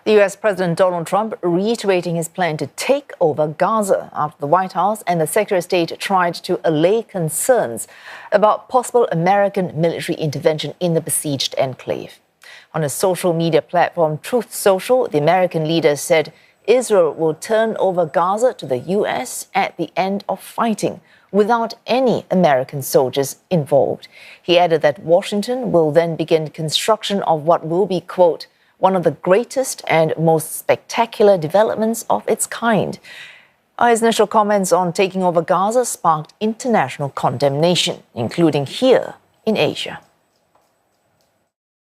The U.S. President Donald Trump reiterating his plan to take over Gaza after the White House and the Secretary of State tried to allay concerns about possible American military intervention in the besieged enclave. On a social media platform, Truth Social, the American leader said Israel will turn over Gaza to the U.S. at the end of fighting, without any American soldiers involved. He added that Washington will then begin construction of what will be, quote, one of the greatest and most spectacular developments of its kind. His initial comments on taking over Gaza sparked international condemnation, including here in Asia.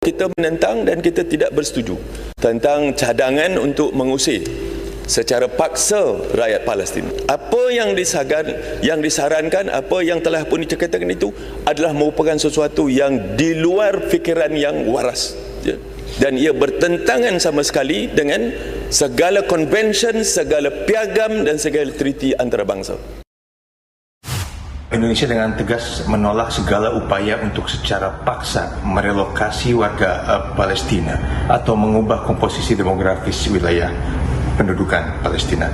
Kita menentang dan kita tidak bersetuju tentang cadangan untuk mengusir secara paksa rakyat Palestin. Apa yang disarankan, apa yang telah pun dicakapkan itu adalah merupakan sesuatu yang di luar fikiran yang waras. Dan ia bertentangan sama sekali dengan segala convention, segala piagam dan segala treaty antarabangsa. Indonesia dengan tegas menolak segala upaya untuk secara paksa merelokasi warga Palestina atau mengubah komposisi demografis wilayah pendudukan Palestina.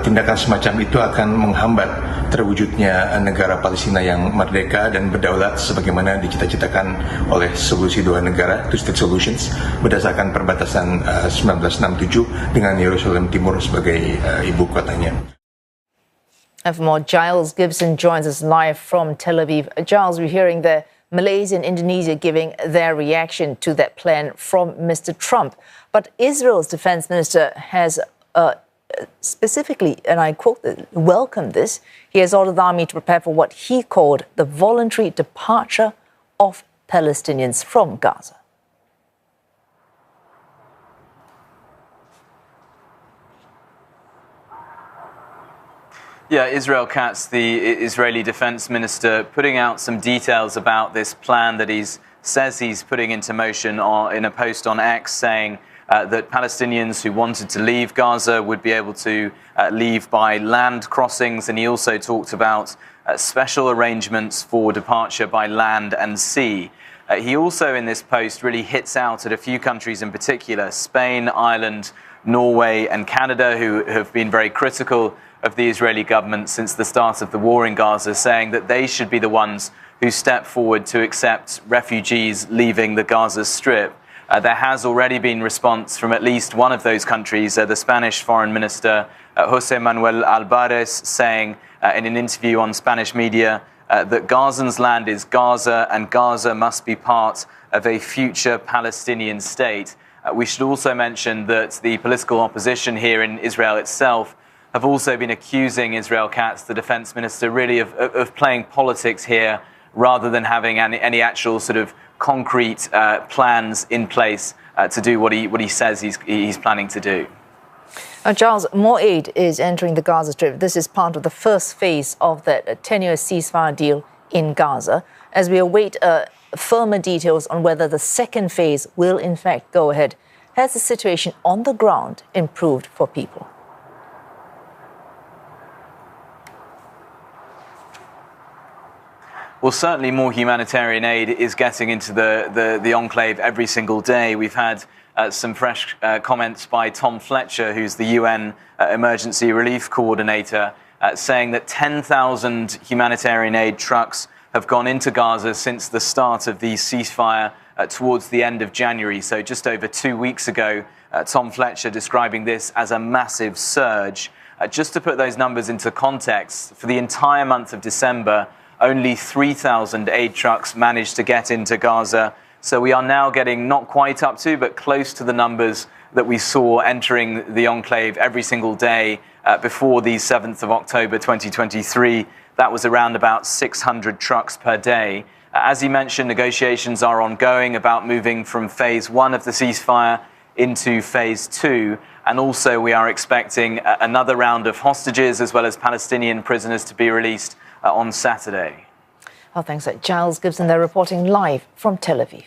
Tindakan semacam itu akan menghambat terwujudnya negara Palestina yang merdeka dan berdaulat sebagaimana dicita-citakan oleh solusi dua negara, two-state solutions, berdasarkan perbatasan 1967 dengan Yerusalem Timur sebagai ibu kotanya. And for more, Giles Gibson joins us live from Tel Aviv. Giles, we're hearing the Malaysia and Indonesia giving their reaction to that plan from Mr. Trump. But Israel's defense minister has specifically, and I quote, welcomed this. He has ordered the army to prepare for what he called the voluntary departure of Palestinians from Gaza. Yeah, Israel Katz, the Israeli defense minister, putting out some details about this plan that he says he's putting into motion in a post on X, saying that Palestinians who wanted to leave Gaza would be able to leave by land crossings. And he also talked about special arrangements for departure by land and sea. He also, in this post, really hits out at a few countries in particular, Spain, Ireland, Norway and Canada, who have been very critical of the Israeli government since the start of the war in Gaza, saying that they should be the ones who step forward to accept refugees leaving the Gaza Strip. There has already been response from at least one of those countries, the Spanish Foreign Minister, José Manuel Álvarez, saying in an interview on Spanish media that Gazans' land is Gaza and Gaza must be part of a future Palestinian state. We should also mention that the political opposition here in Israel itself have also been accusing Israel Katz, the defense minister, really of playing politics here rather than having any actual sort of concrete plans in place to do what he says he's planning to do. Charles, more aid is entering the Gaza Strip. This is part of the first phase of that 10-year ceasefire deal in Gaza, as we await firmer details on whether the second phase will in fact go ahead. Has the situation on the ground improved for people? Well, certainly more humanitarian aid is getting into the enclave every single day. We've had some fresh comments by Tom Fletcher, who's the UN Emergency Relief Coordinator, saying that 10,000 humanitarian aid trucks have gone into Gaza since the start of the ceasefire towards the end of January. So just over 2 weeks ago, Tom Fletcher describing this as a massive surge. Just to put those numbers into context, for the entire month of December, only 3,000 aid trucks managed to get into Gaza. So we are now getting not quite up to, but close to the numbers that we saw entering the enclave every single day before the 7th of October 2023. That was around about 600 trucks per day. As you mentioned, negotiations are ongoing about moving from phase 1 of the ceasefire into phase 2. And also we are expecting another round of hostages as well as Palestinian prisoners to be released on Saturday. Well, thanks. Giles Gibson there reporting live from Tel Aviv.